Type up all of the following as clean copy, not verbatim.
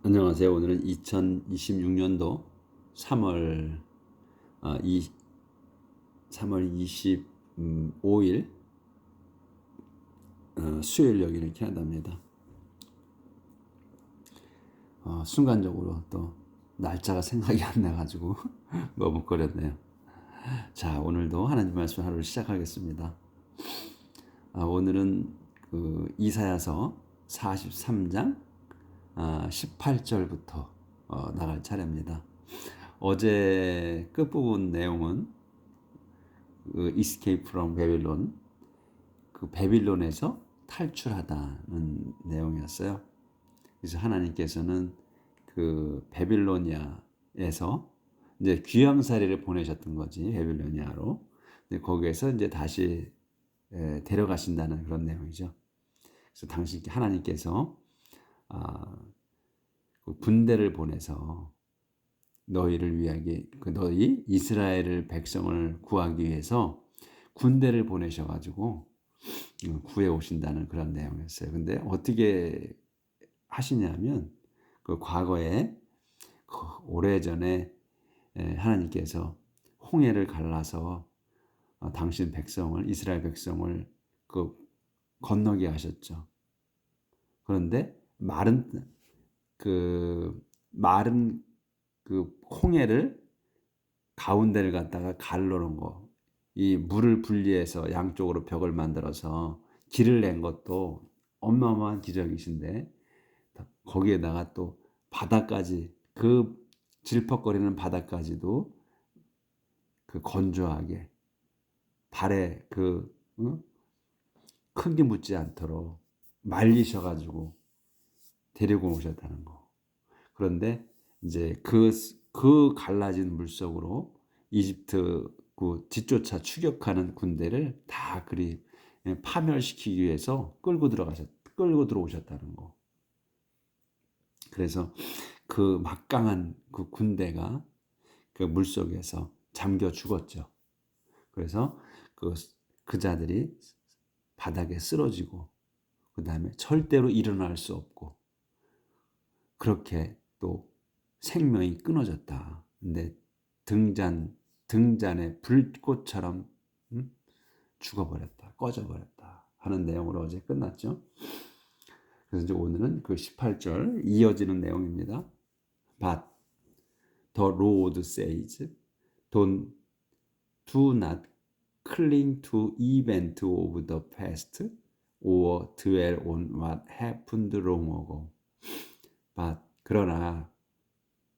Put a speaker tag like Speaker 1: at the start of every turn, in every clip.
Speaker 1: 안녕하세요. 오늘은 2026년도 3월 아, 이 3월 25일 수요일 여기는 캐나다입니다. 순간적으로 또 날짜가 생각이 안 나가지고 머뭇거렸네요. 자, 오늘도 하나님 말씀 하루를 시작하겠습니다. 오늘은 그 이사야서 43장 18절부터 나갈 차례입니다. 어제 끝부분 내용은 그 Escape from Babylon, 그 베빌론에서 탈출하다는 내용이었어요. 그래서 하나님께서는 그 베빌로니아에서 이제 귀양살이를 보내셨던 거지, 베빌로니아로. 근데 거기에서 이제 다시 데려가신다는 그런 내용이죠. 그래서 당시 하나님께서 그 군대를 보내서 너희를 위하게, 너희 이스라엘을 백성을 구하기 위해서 군대를 보내셔가지고 구해 오신다는 그런 내용이었어요. 근데 어떻게 하시냐면 그 과거에 오래전에 하나님께서 홍해를 갈라서 당신 백성을, 이스라엘 백성을 그 건너게 하셨죠. 그런데 마른 그 홍해를 가운데를 갖다가 갈라놓은 거, 이 물을 분리해서 양쪽으로 벽을 만들어서 길을 낸 것도 어마어마한 기적이신데, 거기에다가 또 바다까지, 그 질퍽거리는 바다까지도 그 건조하게 발에 큰 게 묻지 않도록 말리셔가지고 데리고 오셨다는 거. 그런데 이제 그 갈라진 물속으로 이집트 그 뒤쫓아 추격하는 군대를 다 그리 파멸시키기 위해서 끌고 들어오셨다는 거. 그래서 그 막강한 그 군대가 그 물속에서 잠겨 죽었죠. 그래서 그 자들이 바닥에 쓰러지고, 그 다음에 절대로 일어날 수 없고, 그렇게 또 생명이 끊어졌다. 근데 등잔에 불꽃처럼 죽어버렸다, 꺼져버렸다 하는 내용으로 어제 끝났죠. 그래서 이제 오늘은 그 18절 이어지는 내용입니다. But the Lord says, do not cling to event of the past or dwell on what happened long ago. But 그러나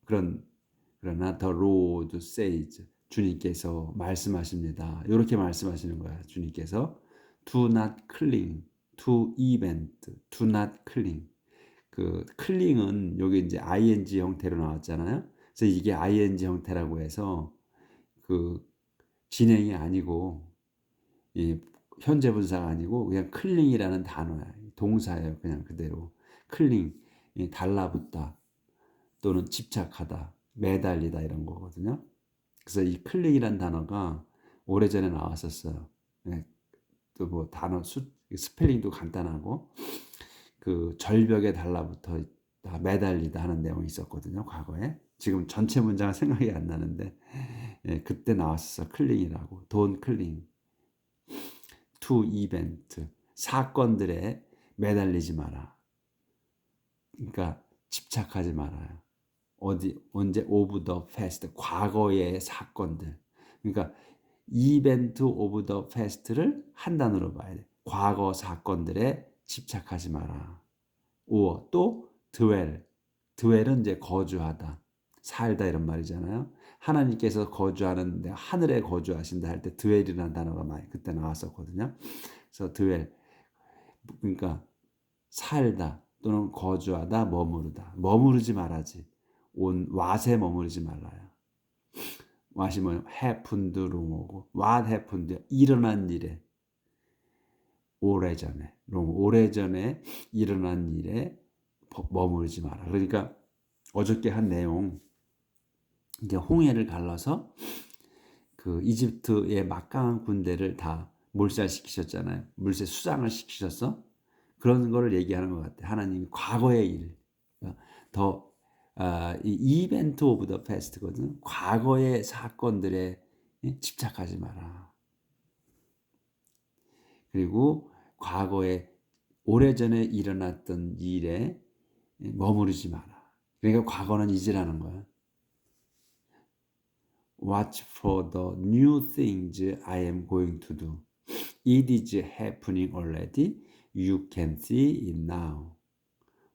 Speaker 1: the Lord says, 주님께서 말씀하십니다. 이렇게 말씀하시는 거야. 주님께서 do not cling to event, do not cling. 그 클링은 여기 이제 ing 형태로 나왔잖아요. 그래서 이게 ing 형태라고 해서 그 진행이 아니고, 이 현재 분사가 아니고 그냥 클링이라는 단어야. 동사예요. 그냥 그대로. 클링, 달라붙다 또는 집착하다, 매달리다 이런 거거든요. 그래서 이 클릭이란 단어가 오래전에 나왔었어요. 또 뭐 단어 스펠링도 간단하고, 그 절벽에 달라붙어 있다, 매달리다 하는 내용이 있었거든요. 과거에. 지금 전체 문장은 생각이 안 나는데 그때 나왔었어. 클링이라고. 돈 클링. to event. 사건들에 매달리지 마라. 그러니까 집착하지 말아요. 언제 오브 더 패스트, 과거의 사건들. 그러니까 이벤트 오브 더 패스트를 한 단어로 봐야 돼. 과거 사건들에 집착하지 마라. 또 드웰은 이제 거주하다, 살다 이런 말이잖아요. 하나님께서 거주하는데, 하늘에 거주하신다 할 때 드웰이라는 단어가 많이 그때 나왔었거든요. 그래서 드웰, 그러니까 살다 또는 거주하다, 머무르지 말아지. 온 왓에 머무르지 말라요. 왓이 뭐냐면 happened 롱오고, what happened, 일어난 일에, 오래전에 일어난 일에 머무르지 마라. 그러니까 어저께 한 내용, 이제 홍해를 갈라서 그 이집트의 막강한 군대를 다 몰살시키셨잖아요. 물새 수장을 시키셨어. 그런 거를 얘기하는 것 같아. 하나님이 과거의 일, 더 이 이벤트 오브 더 패스트거든. 과거의 사건들에 집착하지 마라. 그리고 과거에 오래전에 일어났던 일에 머무르지 마라. 그러니까 과거는 잊으라는 거야. Watch for the new things I am going to do. It is happening already. You can see it now.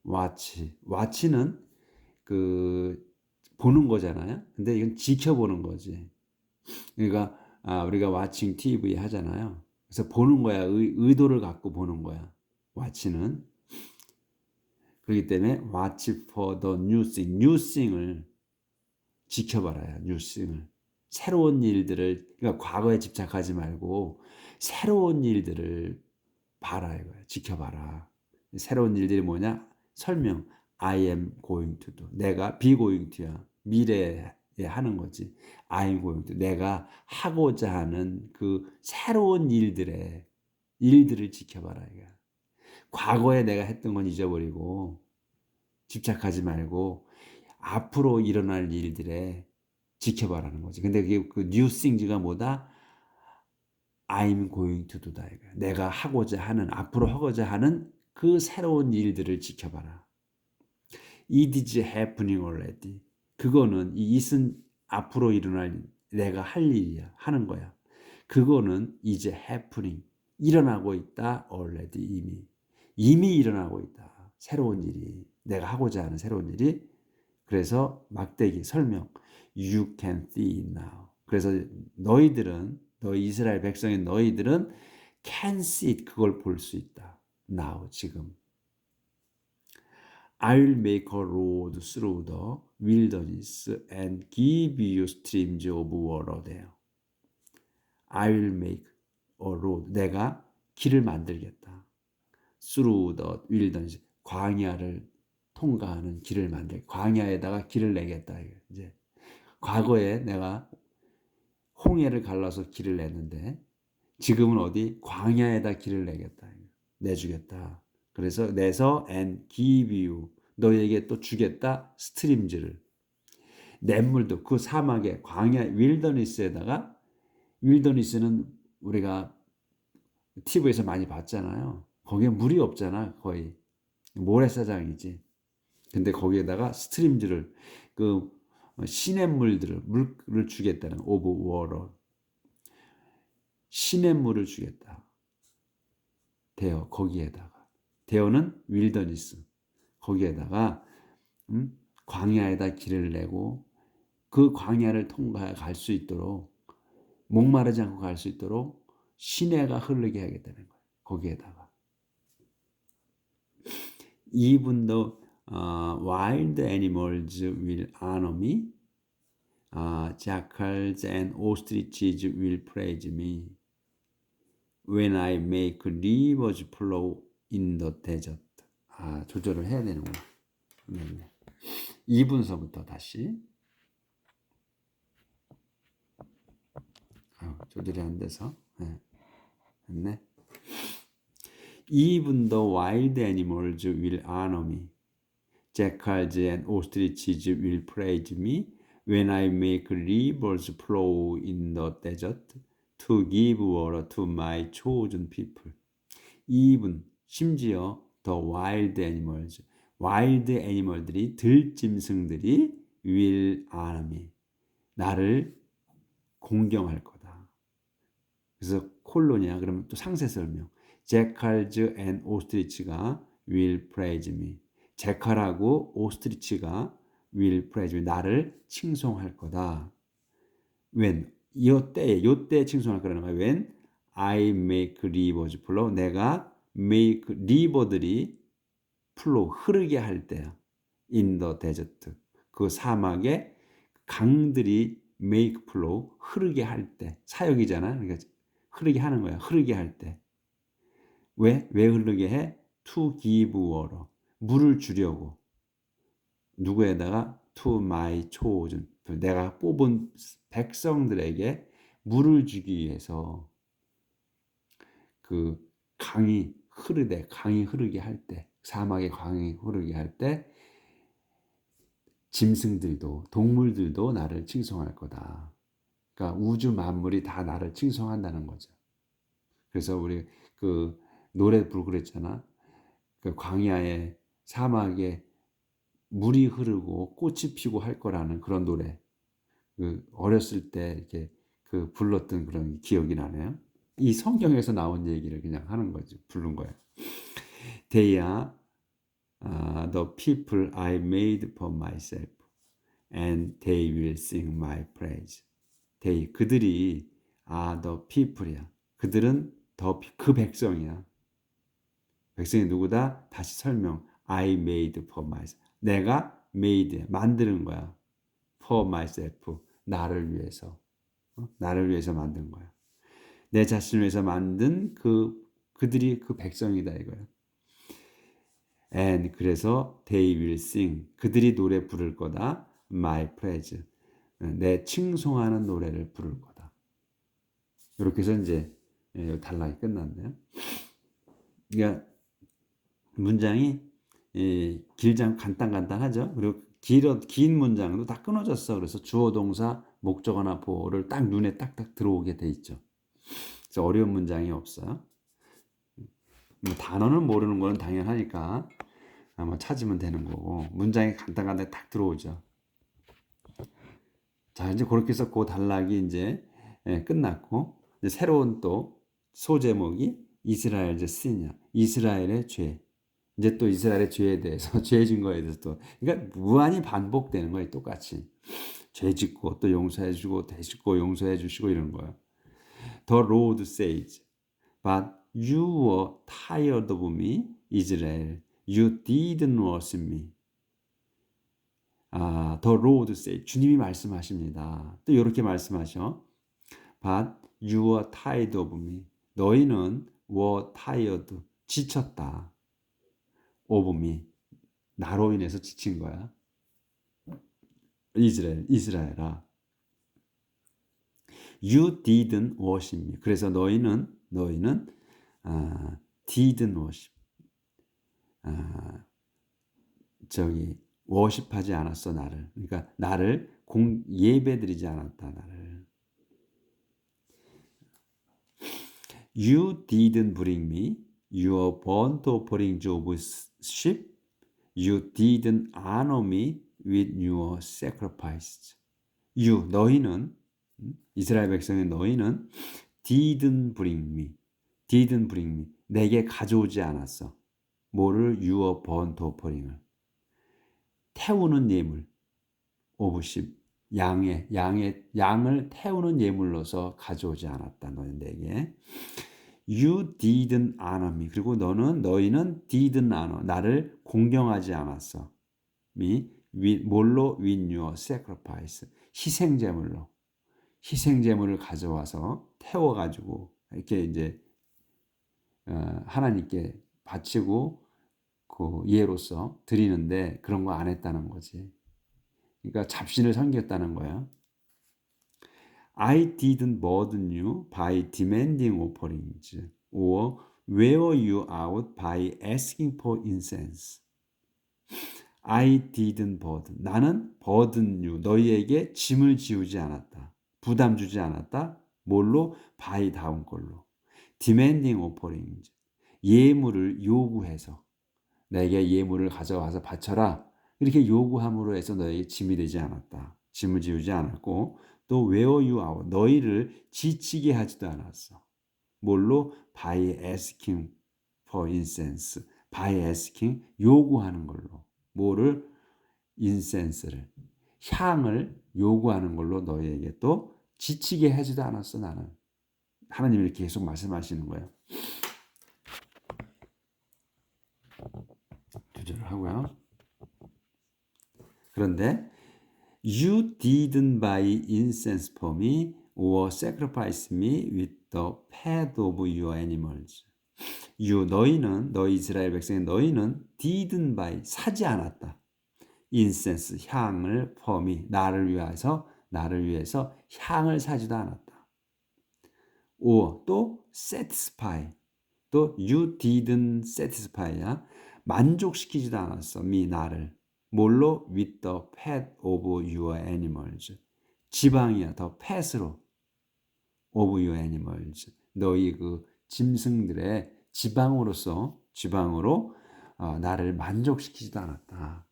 Speaker 1: watch는 그 보는 거잖아요. 근데 이건 지켜보는 거지. 그러니까 우리가 watching TV 하잖아요. 그래서 보는 거야. 의도를 갖고 보는 거야. watch는. 그렇기 때문에 watch for the new thing. new thing을 지켜봐라요. new thing을. 새로운 일들을, 그러니까 과거에 집착하지 말고 새로운 일들을 봐라 이거야. 지켜봐라. 새로운 일들이 뭐냐? 설명. I am going to do. 내가 be going to야. 미래에 하는 거지. I am going to. 내가 하고자 하는 그 새로운 일들을 지켜봐라 이거야. 과거에 내가 했던 건 잊어버리고 집착하지 말고 앞으로 일어날 일들에 지켜봐라는 거지. 근데 그게 그 new things가 뭐다? I'm going to do다 이거야. 내가 하고자 하는, 앞으로 하고자 하는 그 새로운 일들을 지켜봐라. It is happening already. 그거는 이 it은 앞으로 일어날 내가 할 일이야. 하는 거야. 그거는 이제 happening. 일어나고 있다. already 이미 일어나고 있다. 새로운 일이. 내가 하고자 하는 새로운 일이. 그래서 막대기 설명. You can see it now. 그래서 너희 이스라엘 백성인 너희들은 can see it. 그걸 볼 수 있다. now 지금. I'll make a road through the wilderness and give you streams of water there. I'll make a road. 내가 길을 만들겠다. Through the wilderness. 광야를 통과하는 길을 광야에다가 길을 내겠다. 이제 과거에 내가 홍해를 갈라서 길을 냈는데 지금은 어디 광야에다 길을 내주겠다. 그래서 내서 and give you 너에게 또 주겠다 스트림즈를 냇물도 그 사막에 광야 윌더니스에다가 윌더니스는 우리가 TV에서 많이 봤잖아요. 거기에 물이 없잖아 거의 모래사장이지. 근데 거기에다가 스트림즈를 그 시냇물들을 물을 주겠다는 오브 워러 시냇물을 주겠다. 대어 거기에다가 대어는 윌더니스 거기에다가 광야에다 길을 내고 그 광야를 통과해 갈 수 있도록 목마르지 않고 갈 수 있도록 시내가 흐르게 하겠다는 거예요. 거기에다가 Even the wild animals will honor me. Jackals and ostriches will praise me. When I make rivers flow in the desert. 조절을 해야 되는구나. 네. 2분서부터 다시. 조절이 안 돼서. 네. 됐네. Even the wild animals will honor me. Jackals and ostriches will praise me when I make rivers flow in the desert to give water to my chosen people. Even 심지어 the wild animals, wild animal들이 들짐승들이 will honor me. 나를 공경할 거다. 그래서 콜로니아 그러면 또 상세 설명. Jackals and ostrich가 will praise me. 제칼하고 오스트리치가 will praise me. 나를 칭송할 거다. When 요때 칭송할 거라는 거야. When I make rivers flow. 내가 make river들이 flow 흐르게 할 때야. In the desert. 그 사막에 강들이 make flow 흐르게 할 때. 사역이잖아. 그러니까 흐르게 하는 거야. 흐르게 할 때. 왜 흐르게 해? To give water. 물을 주려고. 누구에다가 to my chosen. 내가 뽑은 백성들에게 물을 주기 위해서 그 강이 흐르게 할 때, 사막의 강이 흐르게 할 때 짐승들도 동물들도 나를 칭송할 거다. 그러니까 우주 만물이 다 나를 칭송한다는 거죠. 그래서 우리 그 노래 부르고 그랬잖아. 그 광야에 사막에 물이 흐르고 꽃이 피고 할 거라는 그런 노래. 그 어렸을 때 이렇게 그 불렀던 그런 기억이 나네요. 이 성경에서 나온 얘기를 그냥 하는 거지. 부른 거예요. They are the people I made for myself, and they will sing my praise. They, 그들이 the people이야. 그들은 그 백성이야. 백성이 누구다? 다시 설명. I made for myself. 내가 made, 만드는 거야. For myself. 나를 위해서. 나를 위해서 만든 거야. 내 자신을 위해서 만든 그들이 그 백성이다 이거야. And 그래서 they will sing. 그들이 노래 부를 거다. My praise. 내 칭송하는 노래를 부를 거다. 이렇게 해서 이제 단락이 끝났네요. 그러니까 문장이 길장 간단하죠. 그리고 긴 문장도 다 끊어졌어. 그래서 주어 동사 목적어나 보어를 딱 눈에 딱딱 들어오게 돼 있죠. 그래서 어려운 문장이 없어요. 뭐 단어는 모르는 거는 당연하니까 아마 찾으면 되는 거고 문장이 간단하게 딱 들어오죠. 자 이제 그렇게 해서 그 단락이 이제 끝났고 이제 새로운 또 소제목이 이스라엘 시냐 이스라엘의 죄. 이제 또 이스라엘의 죄에 대해서 죄 진 거에 대해서 또 그러니까 무한히 반복되는 거예요. 똑같이 죄 짓고 또 용서해 주고 되짓고 용서해 주시고 이런 거예요. The Lord says, but you were tired of me, Israel. You didn't worship me. The Lord says, 주님이 말씀하십니다. 또 이렇게 말씀하셔. But you were tired of me. 너희는 were tired, 지쳤다. of me. 나로 인해서 지친 거야. 이스라엘아. You didn't worship me. 그래서 너희는 didn't worship. 워십하지 않았어 나를. 그러니까 나를 예배드리지 않았다 나를. You didn't bring me your burnt offerings of sheep. You didn't honor me with your sacrifices. You 너희는 이스라엘 백성의 너희는 didn't bring me 내게 가져오지 않았어. 뭐를 your burnt offering을 태우는 예물 of sheep 양을 태우는 예물로서 가져오지 않았다. 너는 내게 You didn't honor me. 그리고 너희는 didn't honor 나를 공경하지 않았어. me 뭘로 with your sacrifice 희생제물을 가져와서 태워가지고 이렇게 이제 하나님께 바치고 그 예로서 드리는데 그런 거 안 했다는 거지. 그러니까 잡신을 섬겼다는 거야. I didn't burden you by demanding offerings or wear you out by asking for incense. I didn't burden. 나는 burden you. 너희에게 짐을 지우지 않았다. 부담 주지 않았다. 뭘로? by 다음 걸로. demanding offerings. 예물을 요구해서 내게 예물을 가져와서 바쳐라. 이렇게 요구함으로 해서 너에게 짐이 되지 않았다. 짐을 지우지 않았고 또 wear you out. 너희를 지치게 하지도 않았어. 뭘로? by asking for incense. by asking 요구하는 걸로. 뭐를? incense를. 향을 요구하는 걸로 너희에게 또 지치게 하지도 않았어 나는. 하나님이 이렇게 계속 말씀하시는 거예요. 두절을 하고요. 그런데 You didn't buy incense for me or sacrifice me with the fat of your animals. 너희 이스라엘 백성의 너희는 didn't buy 사지 않았다. incense 향을 for me 나를 위해서 향을 사지도 않았다. or 또 satisfy 또 you didn't satisfy야 만족시키지도 않았어. me 나를 뭘로? With the fat of your animals. 지방이야. the fat으로 of your animals. 너희 그 짐승들의 지방으로 나를 만족시키지도 않았다.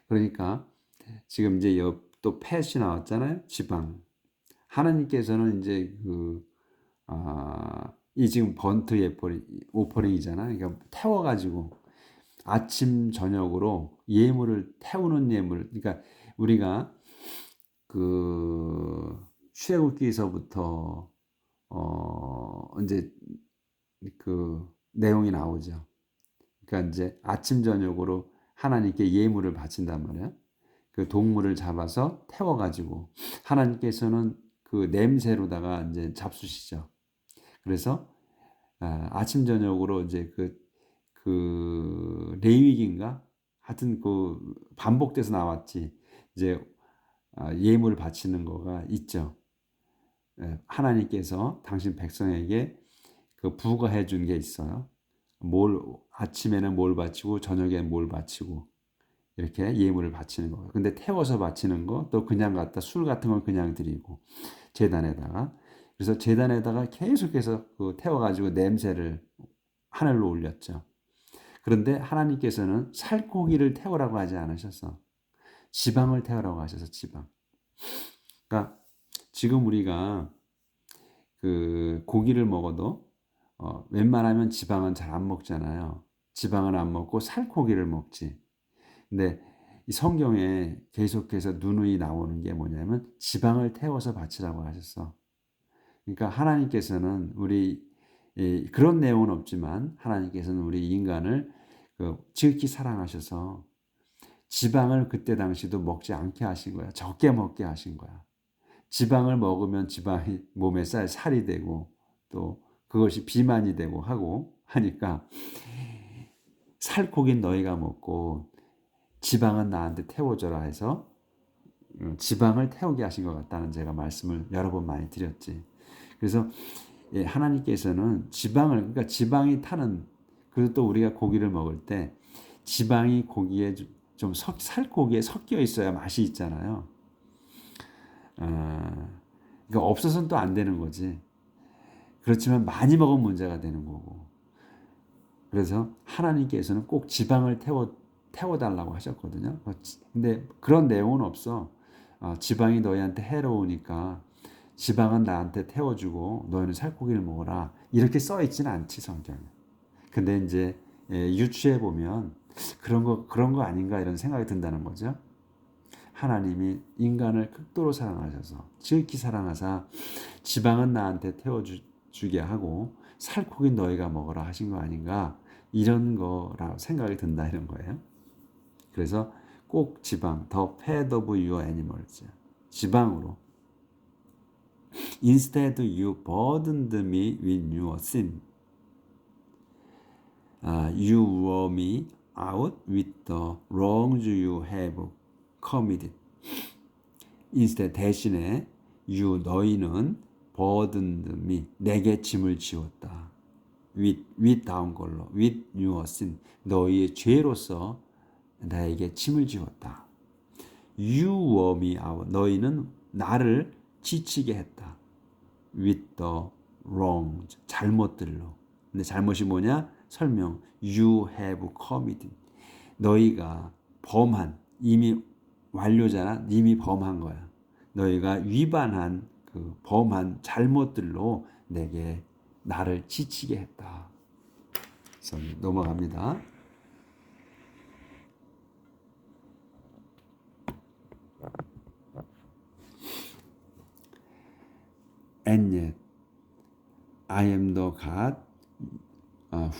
Speaker 1: 그러니까 지금 이제 또 fat이 나왔잖아요. 지방. 하나님께서는 이제 이 지금 번트 오퍼링이잖아. 그러니까 태워가지고 아침 저녁으로 예물을 태우는 예물. 그러니까 우리가 출애굽기서부터 이제 그 내용이 나오죠. 그러니까 이제 아침 저녁으로 하나님께 예물을 바친단 말이야. 그 동물을 잡아서 태워가지고 하나님께서는 그 냄새로다가 이제 잡수시죠. 그래서 아침 저녁으로 이제 그 레위기인가 하여튼 그 반복돼서 나왔지. 이제 예물 바치는 거가 있죠. 하나님께서 당신 백성에게 그 부과해 준 게 있어요. 아침에는 뭘 바치고 저녁에는 뭘 바치고 이렇게 예물을 바치는 거예요. 근데 태워서 바치는 거, 또 그냥 갖다 술 같은 걸 그냥 드리고 제단에다가. 그래서 제단에다가 계속해서 그 태워가지고 냄새를 하늘로 올렸죠. 그런데 하나님께서는 살코기를 태우라고 하지 않으셔서 지방을 태우라고 하셔서 지방. 그러니까 지금 우리가 그 고기를 먹어도 웬만하면 지방은 잘 안 먹잖아요. 지방은 안 먹고 살코기를 먹지. 근데 이 성경에 계속해서 누누이 나오는 게 뭐냐면 지방을 태워서 바치라고 하셨어. 그러니까 하나님께서는 그런 내용은 없지만 하나님께서는 우리 인간을 지극히 사랑하셔서 지방을 그때 당시도 먹지 않게 하신 거야. 적게 먹게 하신 거야. 지방을 먹으면 지방이 몸에 살이 되고 또 그것이 비만이 되고 하니까 살코기는 너희가 먹고 지방은 나한테 태워줘라 해서 지방을 태우게 하신 것 같다는 제가 말씀을 여러 번 많이 드렸지. 그래서 하나님께서는 그러니까 지방이 타는, 그리고 또 우리가 고기를 먹을 때 지방이 고기에 좀 살코기에 섞여 있어야 맛이 있잖아요. 그러니까 없어서는 또 안 되는 거지. 그렇지만 많이 먹으면 문제가 되는 거고. 그래서 하나님께서는 꼭 지방을 태워달라고 하셨거든요. 근데 그런 내용은 없어. 지방이 너희한테 해로우니까 지방은 나한테 태워주고 너희는 살코기를 먹어라. 이렇게 써 있지는 않지, 성경에. 근데 이제 유추해 보면 그런 거 아닌가 이런 생각이 든다는 거죠. 하나님이 인간을 극도로 사랑하셔서 지극히 사랑하사 지방은 나한테 태워주게 하고 살코기 너희가 먹어라 하신 거 아닌가, 이런 거라고 생각이 든다 이런 거예요. 그래서 꼭 지방, the fat of your animals, 지방으로. Instead you burdened me with your sin. You wore me out with the wrongs you have committed. Instead, 대신에 너희는 burdened me, 내게 짐을 지웠다. with 다음 걸로 with your sin, 너희의 죄로서 나에게 짐을 지웠다. You wore me out, 너희는 나를 지치게 했다. with the wrongs, 잘못들로. 근데 잘못이 뭐냐? 설명. You have committed, 너희가 이미 완료잖아. 이미 범한 거야. 너희가 위반한 그 범한 잘못들로 나를 지치게 했다. 그래서 넘어갑니다. And yet I am the God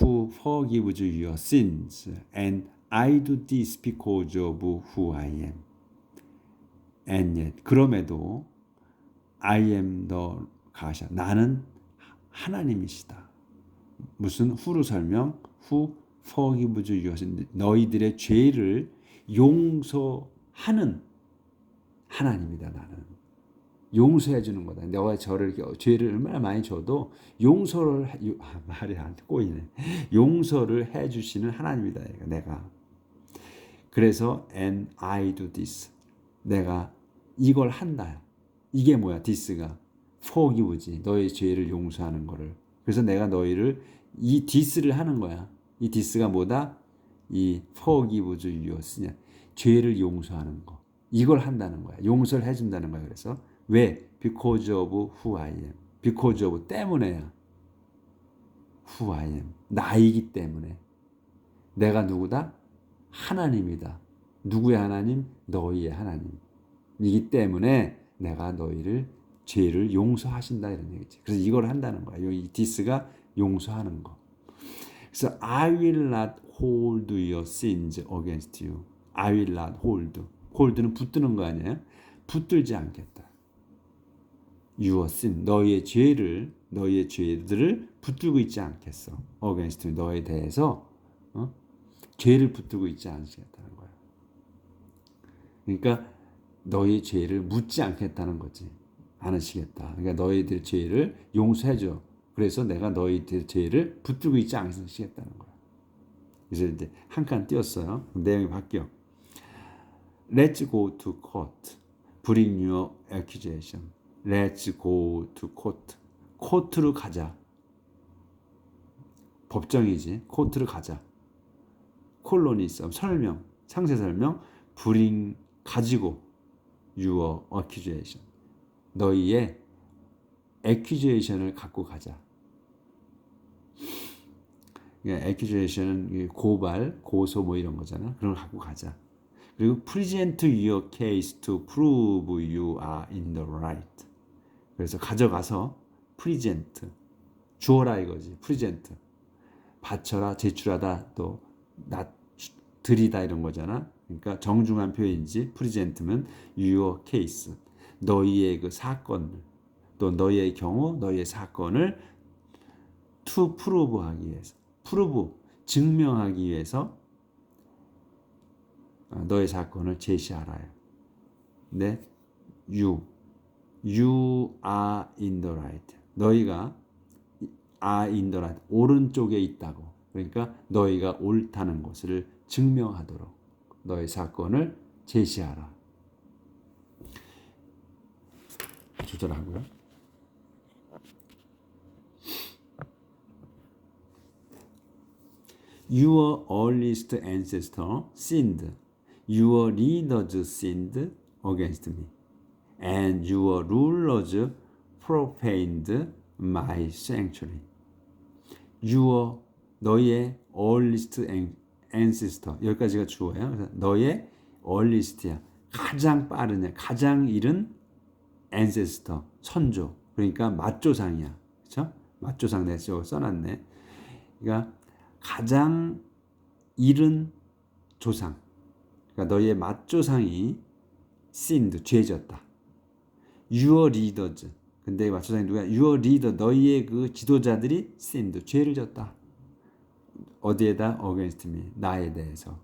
Speaker 1: who forgives your sins, and I do this because of who I am. And yet, 그럼에도 I am the God, 나는 하나님이시다. 무슨 who로 설명? Who forgives your sins, 너희들의 죄를 용서하는 하나님이다. 나는 용서해 주는 거다. 너가 죄를 얼마나 많이 줘도 말이 안 꼬이네. 용서를 해 주시는 하나님이다. 내가. 그래서 and I do this. 내가 이걸 한다. 이게 뭐야? this가 forgive지. 너의 죄를 용서하는 거를. 그래서 내가 너희를 이 this를 하는 거야. 이 this가 뭐다? 이 forgive your sin. 죄를 용서하는 거. 이걸 한다는 거야. 용서를 해준다는 거야. 그래서 왜? Because of who I am. Because of 때문에야. Who I am. 나이기 때문에. 내가 누구다? 하나님이다. 누구의 하나님? 너희의 하나님이기 때문에 내가 너희를 죄를 용서하신다 이런 얘기지. 그래서 이걸 한다는 거야. 이 this가 용서하는 거. 그래서 I will not hold your sins against you. I will not hold. hold는 붙드는 거 아니에요? 붙들지 않겠다. Your sin, 너희의 죄들을 붙들고 있지 않겠어. against you, 너에 대해서 죄를 붙들고 있지 않겠다는 거야. 그러니까 너희 죄를 묻지 않겠다는 거지. 않으시겠다. 그러니까 너희들 죄를 용서해줘. 그래서 내가 너희들 죄를 붙들고 있지 않으시겠다는 거야. 그래서 이제 한 칸 띄었어요. 내용이 바뀌어. Let's go to court. Bring your accusation. Let's go to court. 코트로 가자. 법정이지. 코트로 가자. 콜론이 있어. 설명. 상세 설명. Bring 가지고 your accusation. 너희의 accusation을 갖고 가자. accusation은 고발, 고소 뭐 이런 거잖아. 그런 걸 갖고 가자. 그리고 present your case to prove you are in the right. 그래서 가져가서 present 주어라 이거지. present 바쳐라, 제출하다, 또 드리다 이런 거잖아. 그러니까 정중한 표현이지. present면 your case 너희의 그 사건을 또 너희의 경우 너희의 사건을 to prove 하기 위해서 prove 증명하기 위해서 너의 사건을 제시하라요. 네, you are in the right. 너희가 are in the right. 오른쪽에 있다고. 그러니까 너희가 옳다는 것을 증명하도록 너의 사건을 제시하라. 조절하고요. Your earliest ancestor sinned. Your leaders sinned against me. And your rulers profaned my sanctuary. Your 너의 earliest ancestor 여기까지가 주어예요. 그래서 너의 earliest야 가장 빠르냐 가장 이른 ancestor 선조 그러니까 맛조상이야. 그렇죠? 맛조상 내가 써놨네. 그러니까 가장 이른 조상. 그러니까 너희의 맛조상이 sinned 죄졌다. Your leaders. 근데 맛조상이 누구야? Your leader 너희의 그 지도자들이 sinned 죄를 졌다. 어디에다? against me 나에 대해서.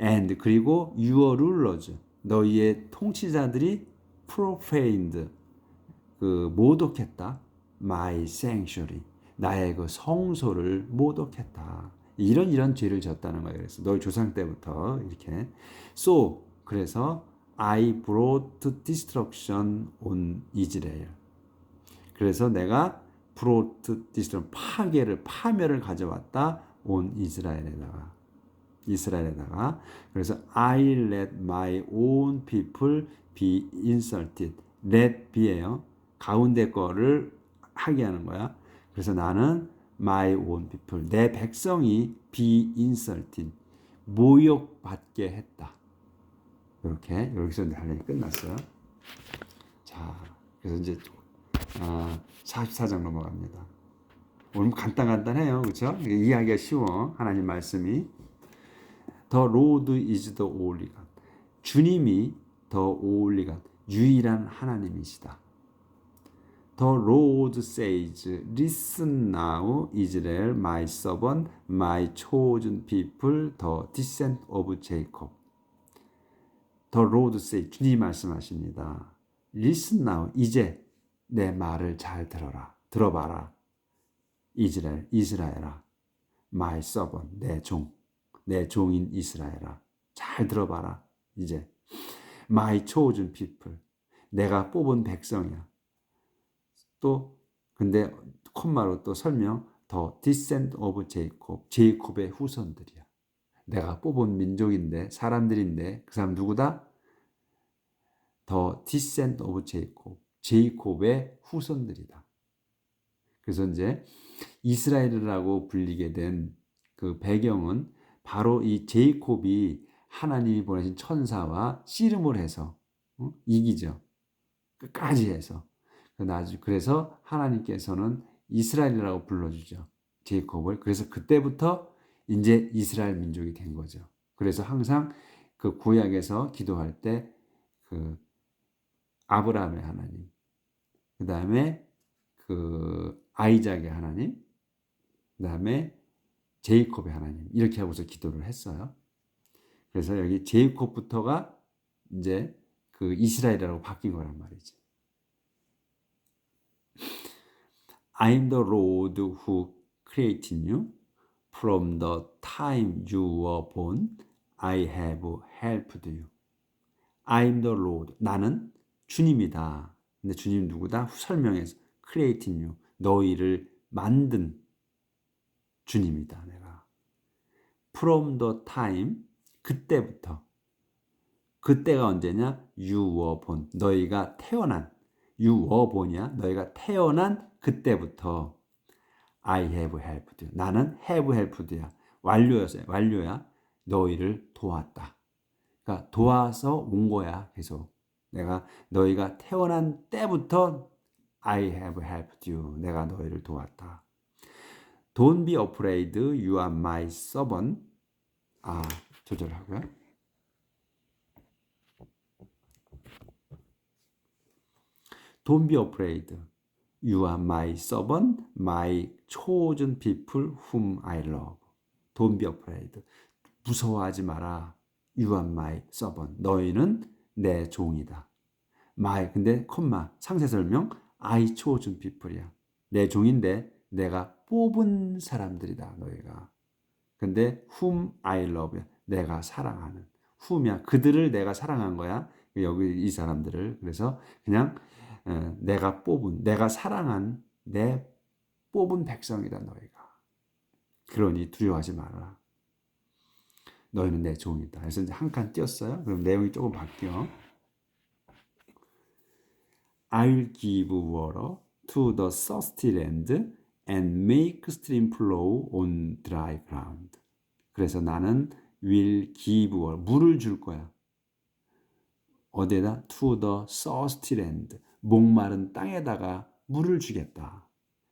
Speaker 1: And 그리고 your rulers 너희의 통치자들이 profaned 그 모독했다. my sanctuary 나의 그 성소를 모독했다. 이런 죄를 졌다는 거예요. 그래서 너희 조상 때부터 이렇게. So 그래서 I brought destruction on Israel. 그래서 내가 brought destruction 파멸을 가져왔다. on 이스라엘에다가. 그래서 I let my own people be insulted. let be예요. 가운데 거를 하게 하는 거야. 그래서 나는 my own people 내 백성이 be insulted 모욕받게 했다. 이렇게 여기서 단락이 끝났어요. 자, 그래서 이제 44장 넘어갑니다. 오늘 간단해요, 그렇죠? 이해하기가 쉬워. 하나님 말씀이 The Lord is the only God. 주님이 the only God, 유일한 하나님이시다. The Lord says, Listen now, Israel, my servant, my chosen people, the descent of Jacob. The Lord says, 주님이 말씀하십니다. Listen now, 이제 내 말을 잘 들어봐라. 이스라엘아, my servant, 내 종인 이스라엘아. 잘 들어봐라. 이제 my chosen people. 내가 뽑은 백성이야. 또 근데 콤마로 또 설명 더 descend of Jacob. 제이콥의 후손들이야. 내가 뽑은 민족인데 사람들인데 그 사람 누구다? 더 descend of Jacob. 제이콥의 후손들이다. 그래서 이제 이스라엘이라고 불리게 된 그 배경은 바로 이 제이콥이 하나님이 보내신 천사와 씨름을 해서 이기죠. 끝까지 해서. 그래서 하나님께서는 이스라엘이라고 불러주죠. 제이콥을. 그래서 그때부터 이제 이스라엘 민족이 된 거죠. 그래서 항상 그 구약에서 기도할 때 그 아브라함의 하나님, 그 다음에 그 아이작의 하나님, 그 다음에 제이콥의 하나님 이렇게 하고서 기도를 했어요. 그래서 여기 제이콥부터가 이제 그 이스라엘이라고 바뀐 거란 말이지. I'm the Lord who created you. From the time you were born, I have helped you. I'm the Lord. 나는 주님이다. 근데 주님 누구다? 설명해서 creating you. 너희를 만든 주님이다. 내가. From the time 그때부터. 그때가 언제냐? You were born. 너희가 태어난. You were born이야. 너희가 태어난 그때부터 I have helped you. 나는 have helped야. 완료였어요. 완료야. 너희를 도왔다. 그러니까 도와서 온 거야. 계속. 내가 너희가 태어난 때부터 I have helped you. 내가 너희를 도왔다. Don't be afraid. You are my servant. 조절하고요. Don't be afraid. You are my servant, my chosen people whom I love. Don't be afraid. 무서워하지 마라. You are my servant. 너희는 내 종이다. my 근데 콤마 상세 설명 I chosen people이야. 내 종인데 내가 뽑은 사람들이다. 너희가. 근데 whom I love. 내가 사랑하는. whom이야. 그들을 내가 사랑한 거야. 여기 이 사람들을. 그래서 그냥 내가 뽑은, 내가 사랑한 내 뽑은 백성이다 너희가. 그러니 두려워하지 말아라. 너희는 내 종이다. 그래서 이제 한 칸 띄었어요. 그럼 내용이 조금 바뀌어. I will give water to the thirsty land and make stream flow on dry ground. 그래서 나는 will give water, 물을 줄 거야. 어디에다? To the thirsty land. 목마른 땅에다가 물을 주겠다.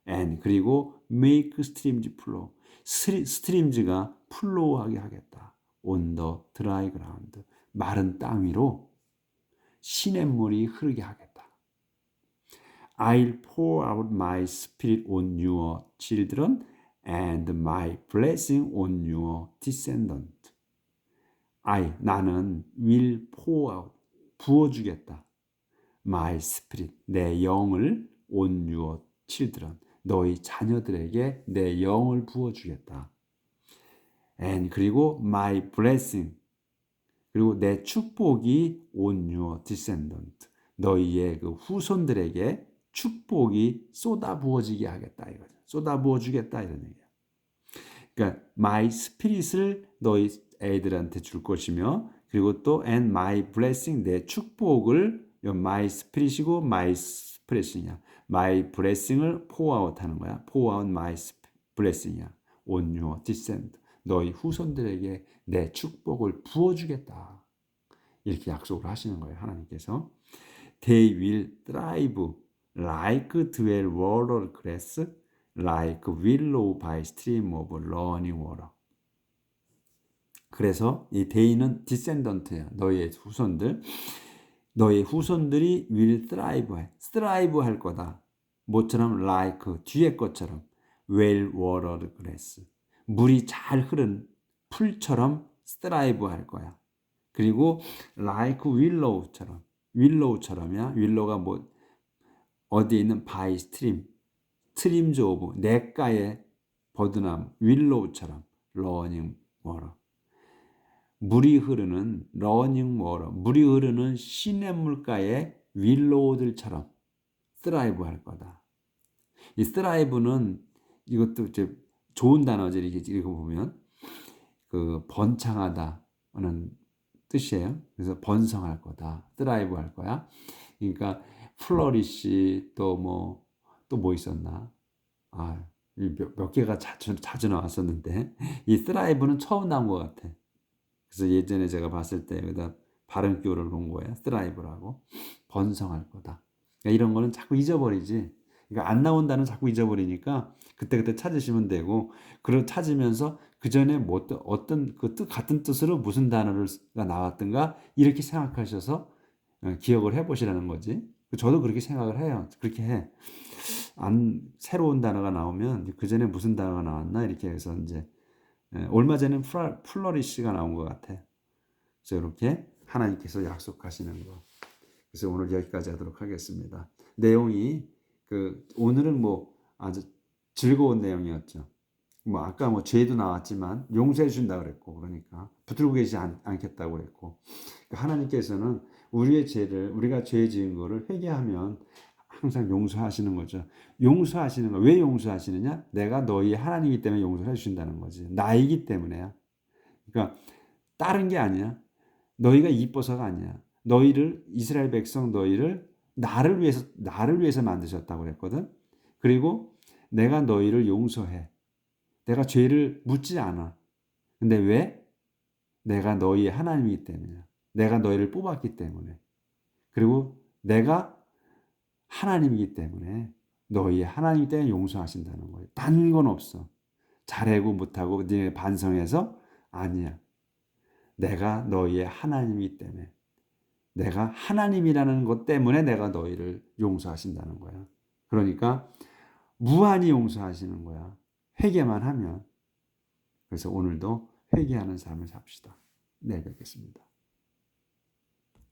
Speaker 1: And 그리고 make streams flow. 스트림즈가 플로우하게 하겠다. On the dry ground. 마른 땅 위로 시냇물이 흐르게 하겠다. I'll pour out my spirit on your children and my blessing on your descendants. 나는 will pour out. 부어주겠다. My spirit, 내 영을 on your children, 너희 자녀들에게 내 영을 부어주겠다. And 그리고 my blessing, 그리고 내 축복이 on your descendant, 너희의 그 후손들에게 축복이 쏟아 부어지게 하겠다 이거죠. 쏟아 부어주겠다 이런 얘기야. 그러니까 my spirit을 너희 애들한테 줄 것이며 그리고 또 and my blessing 내 축복을 my spirit이고 my blessing이야. my blessing을 pour out 하는 거야. pour out my blessing이야. on your descend 너희 후손들에게 내 축복을 부어주겠다. 이렇게 약속을 하시는 거예요. 하나님께서 they will thrive like dwell water grass like willow by stream of running water. 그래서 이 데이는 디센던트야. 너희의 후손들. 너희 후손들이 will thrive 해. thrive 할 거다. 뭐처럼 like 뒤에 것처럼 well watered grass. 물이 잘 흐른 풀처럼 thrive 할 거야. 그리고 like willow처럼 willow처럼이야. willow가 뭐 어디에 있는 by stream streams of 냇가의 버드나무 willow처럼 running water. 물이 흐르는 러닝 워터, 물이 흐르는 시냇물가의 윌로우들처럼 thrive 할 거다. 이 thrive는 이것도 이제 좋은 단어죠. 이렇게 읽어보면 그 번창하다는 뜻이에요. 그래서 번성할 거다. thrive 할 거야. 그러니까 flourish 또 뭐 있었나? 몇 개가 자주 나왔었는데 이 thrive는 처음 나온 것 같아. 그래서 예전에 제가 봤을 때 여기다 발음기호를 놓은 거예요. thrive라고. 번성할 거다. 그러니까 이런 거는 자꾸 잊어버리지. 그러니까 안 나온다는 자꾸 잊어버리니까 그때그때 찾으시면 되고, 그걸 찾으면서 그 전에 뭐 어떤 그 같은 뜻으로 무슨 단어가 나왔던가 이렇게 생각하셔서 기억을 해보시라는 거지. 저도 그렇게 생각을 해요. 그렇게 해. 새로운 단어가 나오면 그 전에 무슨 단어가 나왔나 이렇게 해서 이제 얼마 전에 플러리시가 나온 것 같아. 그래서 이렇게 하나님께서 약속하시는 거. 그래서 오늘 여기까지 하도록 하겠습니다. 내용이 오늘은 뭐 아주 즐거운 내용이었죠. 뭐 아까 뭐 죄도 나왔지만 용서해 준다 그랬고, 그러니까 붙들고 계시지 않겠다고 그랬고, 그러니까 하나님께서는 우리의 죄를, 우리가 죄 지은 거를 회개하면 항상 용서하시는 거죠. 용서하시는 거. 왜 용서하시느냐? 내가 너희 하나님이기 때문에 용서해 주신다는 거지. 나이기 때문에야. 그러니까 다른 게 아니야. 너희가 이뻐서가 아니야. 이스라엘 백성 너희를 나를 위해서 만드셨다고 그랬거든. 그리고 내가 너희를 용서해. 내가 죄를 묻지 않아. 근데 왜? 내가 너희의 하나님이기 때문이야. 내가 너희를 뽑았기 때문에. 그리고 내가 하나님이기 때문에 너희의 하나님 때문에 용서하신다는 거예요. 딴 건 없어. 잘하고 못하고 니네 반성해서 아니야. 내가 너희의 하나님이기 때문에, 내가 하나님이라는 것 때문에 내가 너희를 용서하신다는 거야. 그러니까 무한히 용서하시는 거야. 회개만 하면. 그래서 오늘도 회개하는 삶을 삽시다. 네, 뵙겠습니다.